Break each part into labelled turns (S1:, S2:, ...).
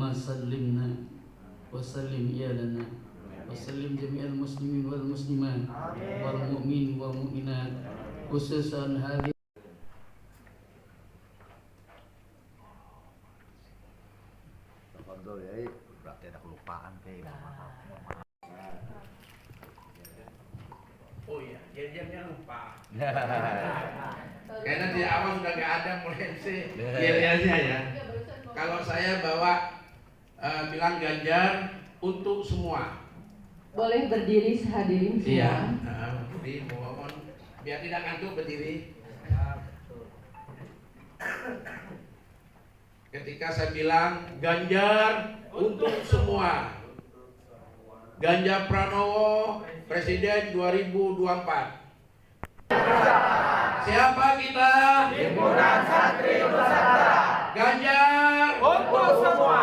S1: Allahumma sallimna wa sallim iyalana wa sallim jami'al muslimin wal muslimat wal mu'min wal mu'minat khususan hadhihi
S2: berarti ada kelupaan
S3: oh iya, jam-jamnya lupa. Karena di awal sudah gak ada mulai sih kira-kira ya. Kalau saya bawa bilang Ganjar untuk semua.
S4: Boleh berdiri hadirin semua.
S3: Iya, berdiri mohon biar tidak ngantuk berdiri. Ketika saya bilang Ganjar untuk semua, Ganjar Pranowo Presiden 2024. Siapa kita? Himpunan Santri Nusantara. Ganjar untuk semua.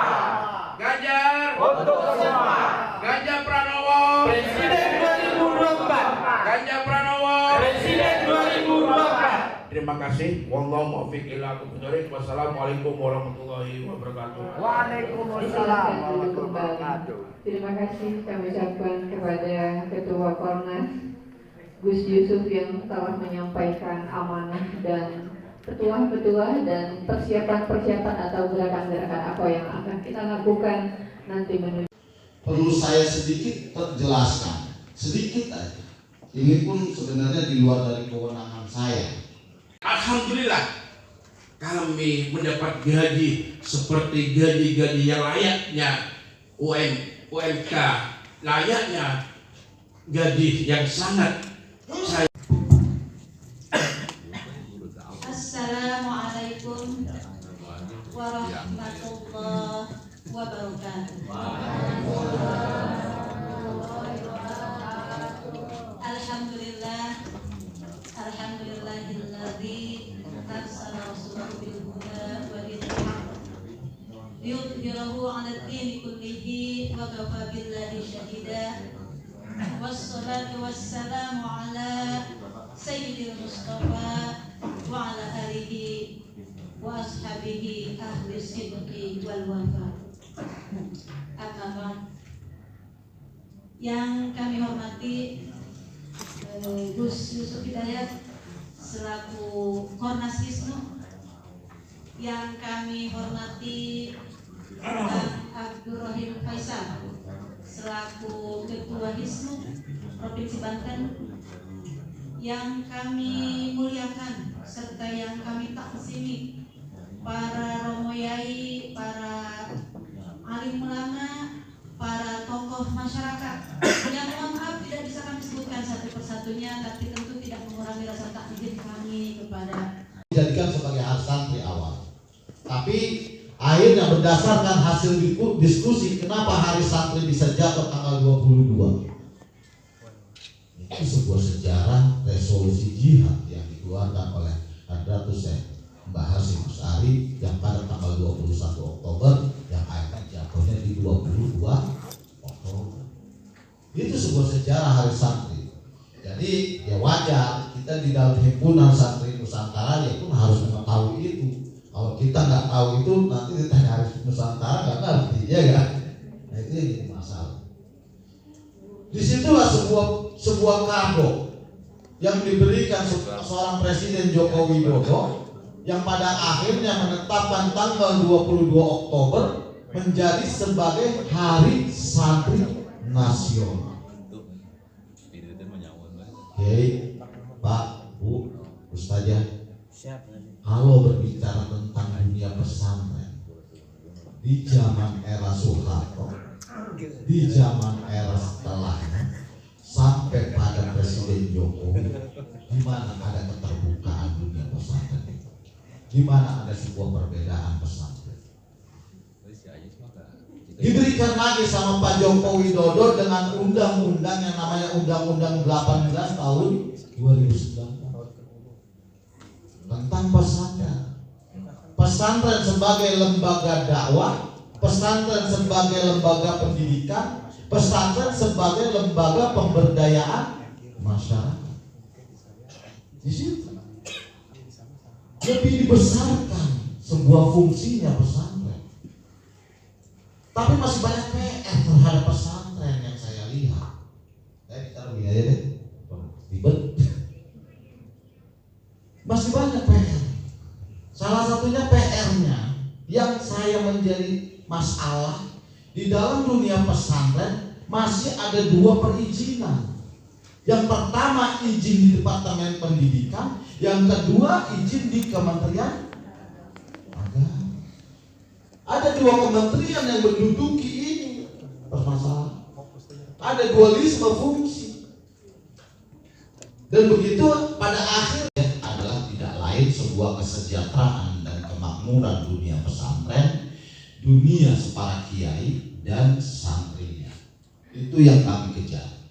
S3: Ganjar untuk semua. Ganjar Pranowo Presiden 2024. Ganjar Pranowo Presiden 2024. Terima kasih. Wallahu muwaffiq ila aqwamit thoriq. Wassalamualaikum warahmatullahi wabarakatuh.
S4: Waalaikumsalam warahmatullahi wabarakatuh. Terima kasih kami ucapkan kepada Ketua Kornas Gus Yusuf yang telah menyampaikan amanah dan petuah-petuah dan persiapan-persiapan atau gerakan-gerakan apa yang akan kita lakukan nanti menuju.
S5: Perlu saya sedikit terjelaskan, sedikit aja. Ini pun sebenarnya di luar dari kewenangan saya.
S3: Alhamdulillah kami mendapat gaji seperti gaji-gaji yang layaknya UMK, layaknya gaji yang sangat saya.
S6: Assalamualaikum warahmatullahi wabarakatuh. Alhamdulillah, alhamdulillahilladzi arsala rasulahu bil huda wa dinil haqq liyudhhirahu 'ala ad-dini kullihi wa kafa billahi shahida. Wassalatu wassalamu ala sayyidil mustafa wa ala alihi wa ashabihi ahli sidqi wal wafa. Amma ba'd. Yang kami hormati Gus Yusuf Hidayat selaku Kornas Wisnu, yang kami hormati Bang Abdul Rahim Faisal selaku Ketua Wisnu Provinsi Banten, yang kami muliakan serta yang kami taksimi para romo yai, para alim ulama, para tokoh masyarakat yang mohon maaf tidak bisa kami sebutkan satu persatunya, tapi tentu tidak mengurangi rasa takjub kami kepada
S5: Dijadikan sebagai hal santri awal. Tapi akhirnya berdasarkan hasil diskusi kenapa hari santri bisa jatuh tanggal 22. Itu sebuah sejarah resolusi jihad yang dikeluarkan oleh Hadratus Syekh Mbah Hasyim Asy'ari yang pada tanggal 21 Oktober yang akhirnya jatuhnya di 22 Oktober. Itu sebuah sejarah hari santri. Jadi ya wajar kita di dalam himpunan santri Nusantara ya pun harus mengetahui itu. Kalau kita nggak tahu itu nanti ditanya hari Nusantara nggak ngerti, ya kan? Nah itu yang jadi masalah. Disitulah sebuah kado yang diberikan seorang Presiden Joko Widodo yang pada akhirnya menetapkan tanggal 22 Oktober menjadi sebagai Hari Santri Nasional. Oke, Pak, Bu, Ustazah, kalau berbicara tentang dunia pesantren di zaman era Soeharto, di zaman era setelahnya sampai pada Presiden Jokowi, di mana ada keterbukaan dunia pesantren itu, di mana ada sebuah perbedaan pesantren. Diberikan lagi sama Pak Joko Widodo dengan undang-undang yang namanya Undang-Undang 18 tahun 2009 tentang pesantren. Pesantren sebagai lembaga dakwah, pesantren sebagai lembaga pendidikan, pesantren sebagai lembaga pemberdayaan masyarakat. Di situ lebih dibesarkan sebuah fungsinya pesantren. Tapi masih banyak PR terhadap pesantren yang saya lihat. Saya bicara begini aja deh, ribet. Masih banyak PR. Salah satunya PR-nya yang saya menjadi masalah di dalam dunia pesantren masih ada 2 perizinan. Yang pertama izin di Departemen Pendidikan, yang kedua izin di Kementerian Agama. Ada 2 kementerian yang menduduki ini permasalahan. Ada dualisme fungsi. Dan begitu pada akhirnya adalah tidak lain sebuah kesejahteraan dan kemakmuran dunia pesantren, dunia para kiai dan santrinya. Itu yang kami kejar.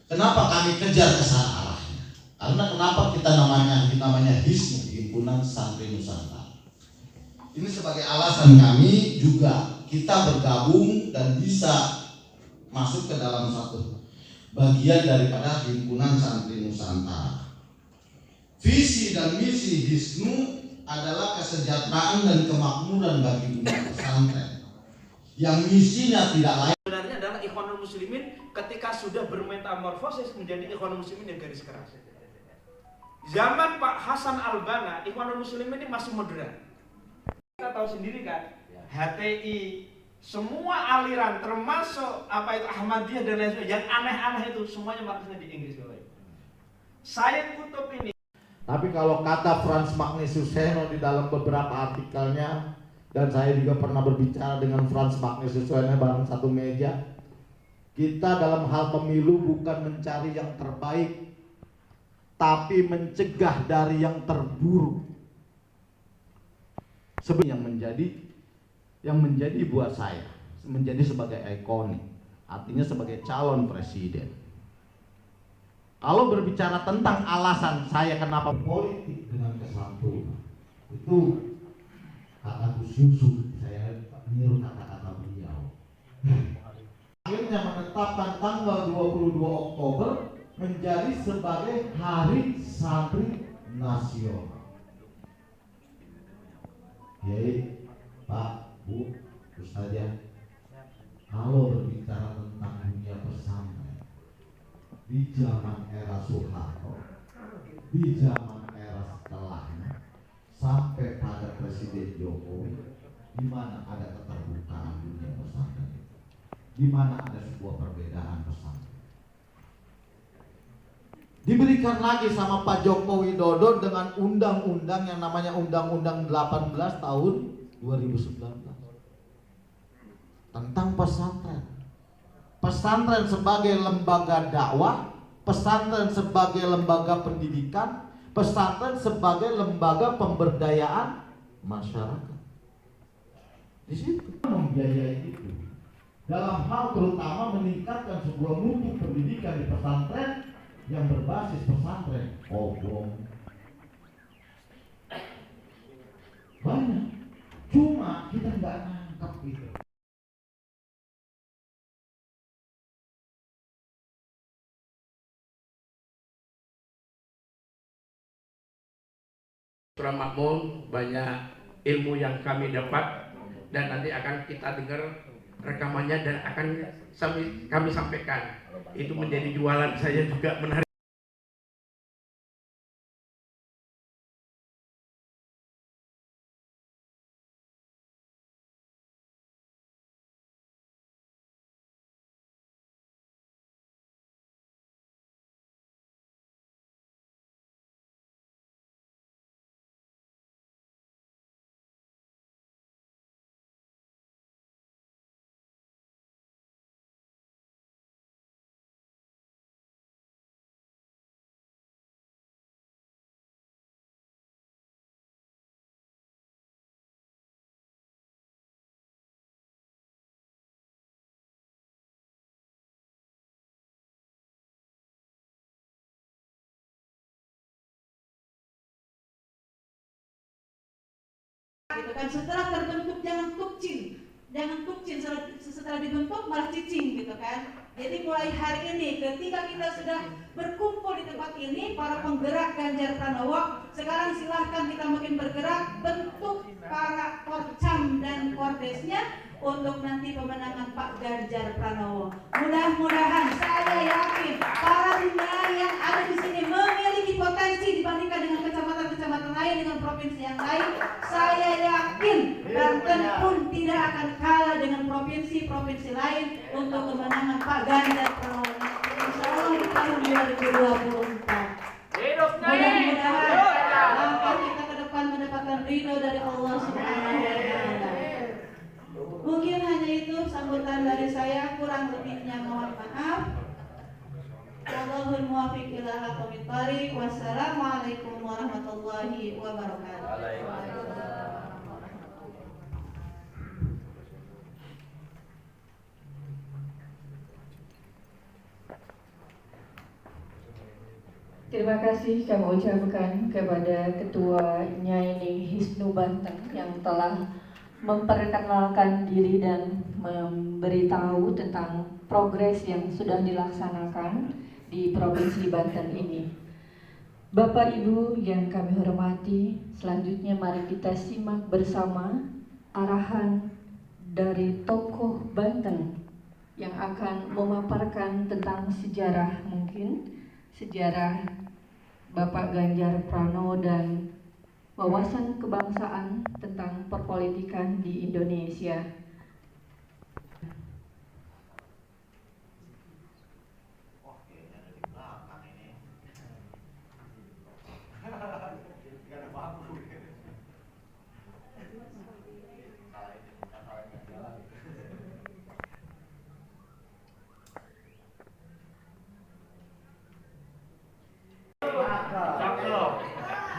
S5: Kenapa kami kejar ke sana arahnya? Karena kenapa kita namanya HISNU, Himpunan Santri Nusantara. Ini sebagai alasan kami juga kita bergabung dan bisa masuk ke dalam satu bagian daripada Himpunan Santri Nusantara. Visi dan misi HISNU adalah kesejahteraan dan kemakmuran bagi dunia pesantren. Yang misinya tidak lain
S7: sebenarnya adalah Ikhwanul Muslimin ketika sudah bermetamorfosis menjadi Ikhwanul Muslimin yang garis keras. Zaman Pak Hasan Al-Banna, Ikhwanul Muslimin ini masih moderat. Kita tahu sendiri kan, HTI, semua aliran termasuk apa itu Ahmadiyah dan lain sebagainya, yang aneh-aneh itu semuanya markasnya di Inggris. Sayyid Qutb ini.
S5: Tapi kalau kata Frans Magnesius Seno di dalam beberapa artikelnya, dan saya juga pernah berbicara dengan Frans Magnesius Seno bareng satu meja, kita dalam hal pemilu bukan mencari yang terbaik, tapi mencegah dari yang terburuk. Sebenarnya yang menjadi buat saya menjadi sebagai ikonik, artinya sebagai calon presiden. Kalau berbicara tentang alasan saya kenapa politik dengan kesantunan, itu kata Gus Yusuf, saya niru kata-kata beliau. Akhirnya menetapkan tanggal 22 Oktober menjadi sebagai Hari Santri Nasional. Yai, Pak, Bu, Ustazah, kalau berbicara tentang dunia pesantren di zaman era Soeharto, di zaman era setelahnya, sampai pada Presiden Jokowi, di mana ada keterbukaan dunia pesantren, di mana ada sebuah perbedaan pesantren. Diberikan lagi sama Pak Joko Widodo dengan undang-undang yang namanya Undang-Undang 18 tahun 2019 tentang pesantren. Pesantren sebagai lembaga dakwah, pesantren sebagai lembaga pendidikan, pesantren sebagai lembaga pemberdayaan masyarakat. Di situ membiayai itu. Dalam hal terutama meningkatkan sebuah mutu pendidikan di pesantren yang berbasis pesantren. Banyak. Cuma kita nggak nangkap itu.
S3: Surah Makmun, banyak ilmu yang kami dapat dan nanti akan kita dengar rekamannya dan akan kami sampaikan. Itu menjadi jualan saya juga menarik.
S6: Gitu kan, setelah terbentuk jangan tukcin, setelah dibentuk malah cicing gitu kan. Jadi mulai hari ini ketika kita sudah berkumpul di tempat ini, para penggerak Ganjar Pranowo, sekarang silahkan kita makin bergerak, bentuk para korcam dan kordesnya untuk nanti pemenangan Pak Ganjar Pranowo. Mudah-mudahan saya yakin para pimpinan yang ada di sini memiliki potensi dibandingkan dengan kecamatan-kecamatan lain, dengan provinsi yang lain. Saya yakin Banten pun tidak akan kalah dengan provinsi-provinsi lain untuk kemenangan Pak Ganjar Pranowo. Insya Allah di tahun 2024. Mudah-mudahan langkah kita ke depan mendapatkan ridho dari Allah Subhanahu wa Ta'ala. Mungkin hanya itu sambutan dari saya, kurang lebihnya mohon maaf. Wallahul muwaffiq ila aqwamit thoriq. Wassalamualaikum warahmatullahi wabarakatuh.
S4: Terima kasih kami ucapkan kepada Ketua Nyaini Hisnu Banten yang telah memperkenalkan diri dan memberitahu tentang progres yang sudah dilaksanakan di Provinsi Banten ini. Bapak Ibu yang kami hormati, selanjutnya mari kita simak bersama arahan dari tokoh Banten yang akan memaparkan tentang sejarah sejarah Bapak Ganjar Pranowo dan wawasan kebangsaan tentang perpolitikan di Indonesia.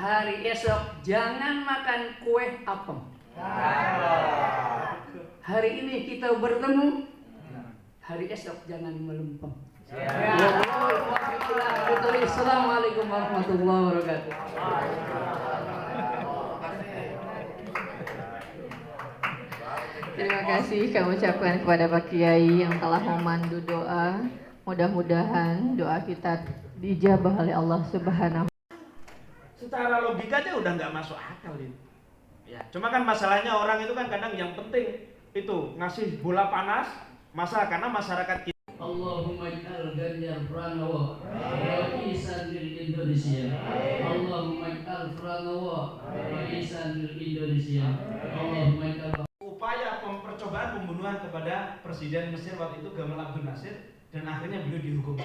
S1: Hari esok jangan makan kue apem. Hari ini kita bertemu, hari esok jangan melempem. Assalamualaikum warahmatullahi wabarakatuh.
S4: Terima kasih kami ucapkan kepada Pak Kiai yang telah memandu doa. Mudah-mudahan doa kita dijabah oleh Allah Subhanahu.
S7: Secara logikanya udah nggak masuk akal ini. Ya, cuma kan masalahnya orang itu kan kadang yang penting itu ngasih bola panas, karena masyarakat kita.
S1: Allahumma ij'al Ganjar Pranowo raisan lil Indonesia. Allahumma ij'al Pranowo raisan lil Indonesia. Allahumma ij'al.
S7: Upaya percobaan pembunuhan kepada Presiden Mesir waktu itu Gamal Abdel Nasir, dan akhirnya beliau dihukum.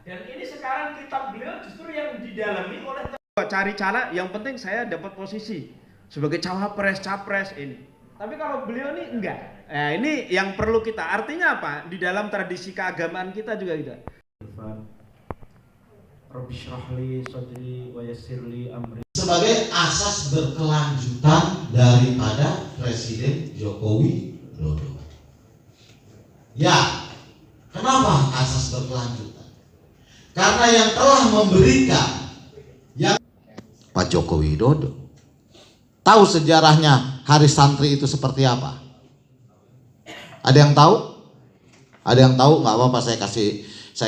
S7: Dan ini sekarang kitab beliau justru yang didalami oleh cari cara, yang penting saya dapat posisi sebagai cawapres, capres ini. Tapi kalau beliau ini enggak. Nah, ini yang perlu kita. Artinya apa? Di dalam tradisi keagamaan kita juga gitu. Rabbi shrahli sadri wa yassirli amri.
S5: Sebagai asas berkelanjutan daripada Presiden Jokowi Dodo. Ya, kenapa asas berkelanjutan? Karena yang telah memberikan Pak Joko Widodo. Tahu sejarahnya Hari Santri itu seperti apa? Ada yang tahu? Ada yang tahu? Nggak apa-apa, saya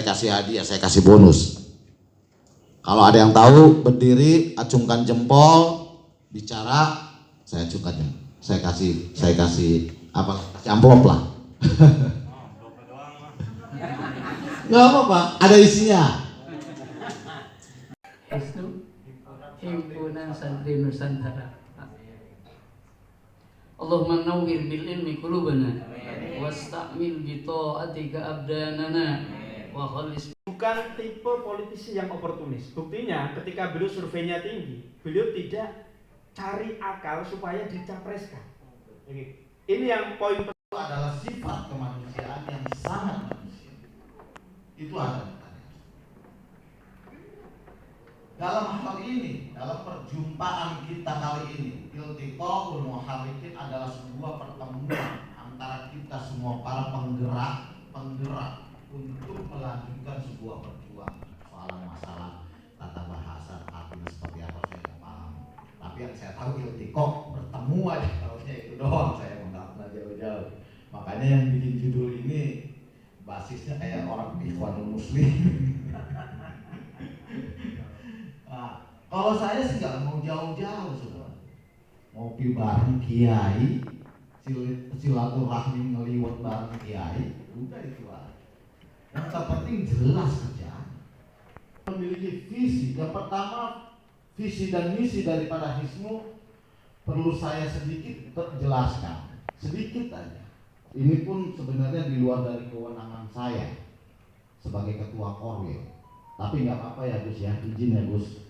S5: kasih hadiah, saya kasih bonus. Kalau ada yang tahu, berdiri, acungkan jempol, bicara, saya acungkan jempol. Saya kasih apa? Amplop lah. Nggak apa-apa, ada isinya.
S1: Hisnu Himpunan Santri Nusantara. Allahumma nawwir bil ilmi qulubana wastamil bi ta'atika abdanana wa khalis.
S7: Bukan tipe politisi yang oportunis. Buktinya ketika beliau surveinya tinggi, beliau tidak cari akal supaya dicapreskan. Ini yang poin
S5: Adalah sifat kemanusiaan yang sangat manusia. Itu ada. Dalam hal ini, dalam perjumpaan kita kali ini, Iltiqaul Muharrikin adalah sebuah pertemuan antara kita semua para penggerak untuk melanjutkan sebuah perjuangan. Soal masalah tata bahasa artinya seperti apa saya nggak paham. Tapi yang saya tahu Iltiqa bertemu aja, tahunya itu doang, saya nggak pernah jauh-jauh. Makanya yang bikin judul ini basisnya kayak orang Ikhwanul Muslimin. Nah, kalau saya sih nggak mau jauh-jauh sebenarnya. Ngopi bareng kiai silaturahmi ngeliwat bareng kiai, udah itu aja. Yang terpenting jelas kerjaan. Memiliki visi. Yang pertama, visi dan misi daripada Hisnu perlu saya sedikit jelaskan, sedikit aja. Ini pun sebenarnya di luar dari kewenangan saya sebagai ketua Korwil. Tapi nggak apa-apa ya Gus ya, izin ya Gus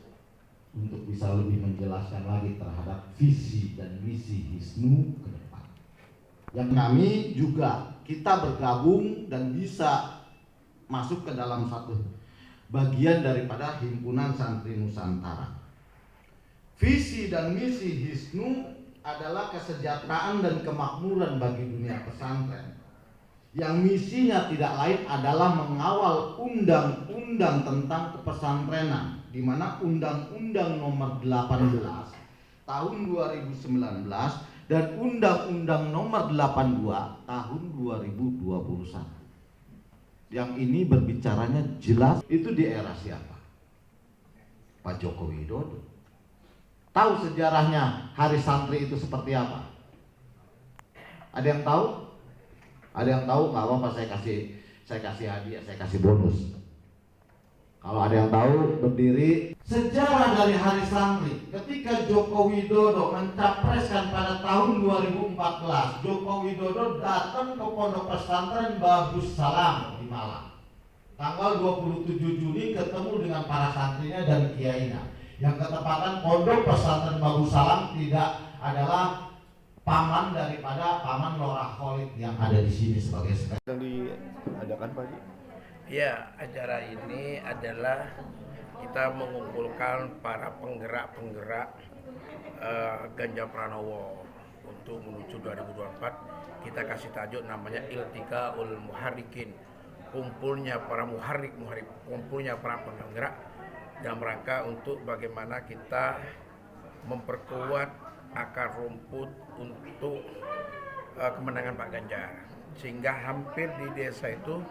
S5: untuk bisa lebih menjelaskan lagi terhadap visi dan misi Hisnu ke depan. Yang kami juga kita bergabung dan bisa masuk ke dalam satu bagian daripada Himpunan Santri Nusantara. Visi dan misi Hisnu adalah kesejahteraan dan kemakmuran bagi dunia pesantren. Yang misinya tidak lain adalah mengawal undang-undang tentang kepesantrenan, di mana Undang-Undang Nomor 18 Tahun 2019 dan Undang-Undang Nomor 82 Tahun 2021. Yang ini berbicaranya jelas, itu di era siapa? Pak Joko Widodo. Tahu sejarahnya Hari Santri itu seperti apa? Ada yang tahu? Ada yang tahu? Nggak apa-apa, saya kasih hadiah, saya kasih bonus. Kalau ada yang tahu, berdiri. Sejarah dari Hari Santri, ketika Joko Widodo mencapreskan pada tahun 2014, Joko Widodo datang ke Pondok Pesantren Bagus Salam di Malang. Tanggal 27 Juni ketemu dengan para santrinya dan kiainya. Yang ketepatan Pondok Pesantren Bagus Salam tidak adalah paman daripada paman Lorah Khalid yang ada di sini sebagai sekretaris.
S2: Yang diadakan Pak Haji?
S3: Ya, acara ini adalah kita mengumpulkan para penggerak-penggerak Ganjar Pranowo untuk menuju 2024. Kita kasih tajuk namanya Iltiqaul Muharrikin, kumpulnya para muharrik, kumpulnya para penggerak dalam rangka untuk bagaimana kita memperkuat akar rumput untuk kemenangan Pak Ganjar. Sehingga hampir di desa itu,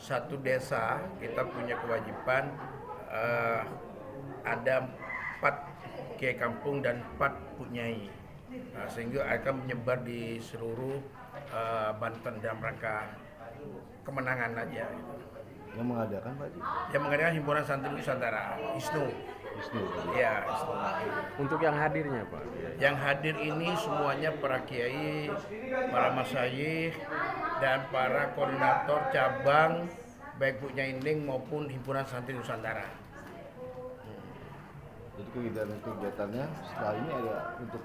S3: satu desa kita punya kewajiban ada 4 kiai kampung dan 4 punyai. Sehingga akan menyebar di seluruh Banten dalam rangka kemenangan aja.
S2: Yang mengadakan Pak Haji?
S3: Yang mengadakan Himpunan Santri Nusantara, Hisnu. Ya, Hisnu.
S8: Untuk yang hadirnya Pak?
S3: Yang hadir ini semuanya para kiai, para masyayikh, dan para koordinator cabang baik Bu Nyainding maupun Himpunan Santri Nusantara.
S2: Jadi kegiatannya setelah ini ada untuk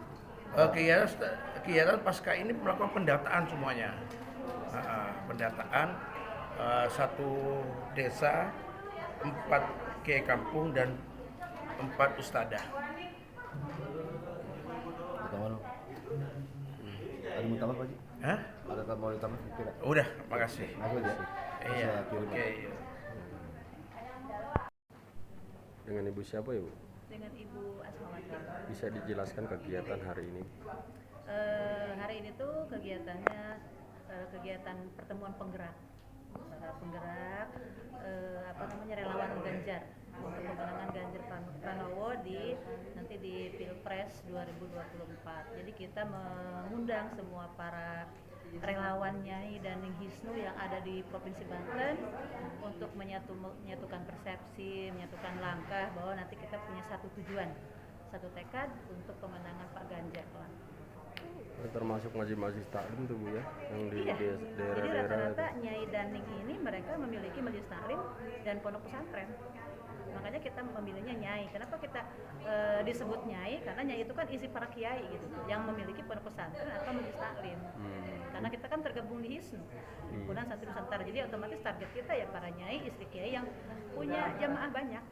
S3: kegiatan pasca ini melakukan pendataan semuanya. Pendataan satu desa, 4 kiai kampung dan 4 ustadzah.
S2: Ada mau tambah Pak Haji?
S3: Hah?
S2: Ada mau ditambah kira?
S3: Udah, makasih.
S2: Makasih ya.
S3: Iya,
S2: Saya kirim.
S3: oke.
S8: Dengan Ibu siapa ya Bu?
S9: Dengan Ibu Asmawati.
S8: Bisa dijelaskan kegiatan hari ini?
S9: Hari ini tuh kegiatannya kegiatan pertemuan penggerak, para penggerak relawan Ganjar untuk kemenangan Ganjar Pranowo nanti di Pilpres 2024. Jadi kita mengundang semua para relawan Nyai dan Hisnu yang ada di Provinsi Banten untuk menyatukan persepsi, menyatukan langkah bahwa nanti kita punya satu tujuan, satu tekad untuk kemenangan Pak Ganjar.
S8: Termasuk majelis taklim tuh Bu ya, yang di
S9: Jadi
S8: daerah-daerah.
S9: rata-rata Nyai dan Ning ini mereka memiliki majelis taklim dan pondok pesantren. Makanya kita memilihnya Nyai. Kenapa kita disebut Nyai? Karena Nyai itu kan isi para kiai gitu, yang memiliki pondok pesantren atau majelis taklim. Karena kita kan tergabung di Hisnu, Himpunan Santri Nusantara. Jadi otomatis target kita ya para Nyai, istri kiai yang punya jamaah banyak.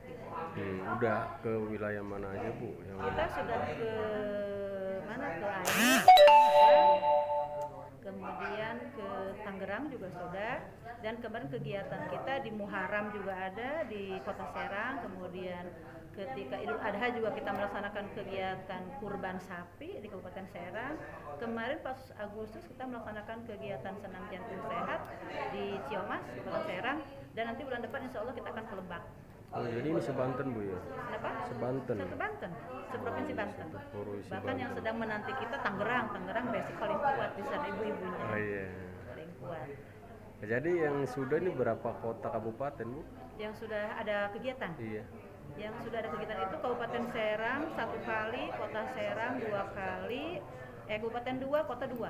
S9: Gitu.
S8: Udah ke wilayah mana aja Bu?
S9: Kita sudah ke Aceh, kemudian ke Tangerang juga sudah, dan kemarin kegiatan kita di Muharram juga ada di Kota Serang. Kemudian ketika Idul Adha juga kita melaksanakan kegiatan kurban sapi di Kabupaten Serang. Kemarin pas Agustus kita melaksanakan kegiatan senam jantung sehat di Ciamas, Kota Serang, dan nanti bulan depan insya Allah kita akan ke Lebak.
S8: Oh, jadi ini sebanten Bu ya?
S9: Kenapa?
S8: Sebanten.
S9: Satu Banten, seprovinsi Banten.
S8: Provinsi
S9: Bahkan yang
S8: Banten.
S9: sedang menanti kita Tangerang basic paling kuat di sana ibu-ibunya.
S8: Oh iya.
S9: Paling kuat.
S8: Jadi yang sudah ini berapa kota kabupaten Bu?
S9: Yang sudah ada kegiatan.
S8: Iya.
S9: Yang sudah ada kegiatan itu Kabupaten Serang 1 kali, Kota Serang 2 kali, Kabupaten 2, Kota 2.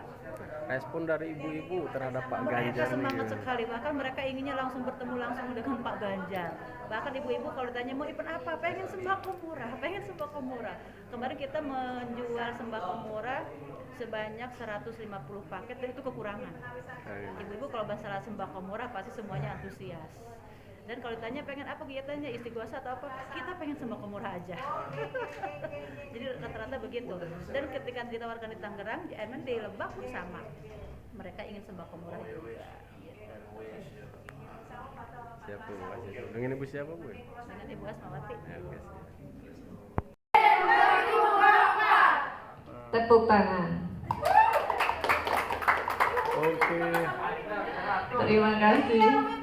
S8: Respon dari ibu-ibu terhadap Pak
S9: Mereka
S8: Ganjar
S9: semangat
S8: nih.
S9: sekali, bahkan mereka inginnya langsung bertemu langsung dengan Pak Ganjar. Bahkan ibu-ibu kalau ditanya mau event apa, pengen sembako murah. Kemarin kita menjual sembako murah sebanyak 150 paket dan itu kekurangan. Ibu-ibu kalau masalah sembako murah pasti semuanya antusias. Dan kalau ditanya pengen apa kegiatannya, istighosa atau apa, kita pengen sembako murah aja. Jadi rata-rata begitu. Dan ketika ditawarkan di Tangerang, di MN di Lebak pun sama. Mereka ingin sembako murah juga. Gitu.
S8: Siap Bu, makasih. Dengan Ibu siapa Bu?
S9: Dengan Ibu Asmawati.
S8: Ya, oke, siap.
S4: Tepuk tangan.
S8: Oke.
S4: Terima kasih.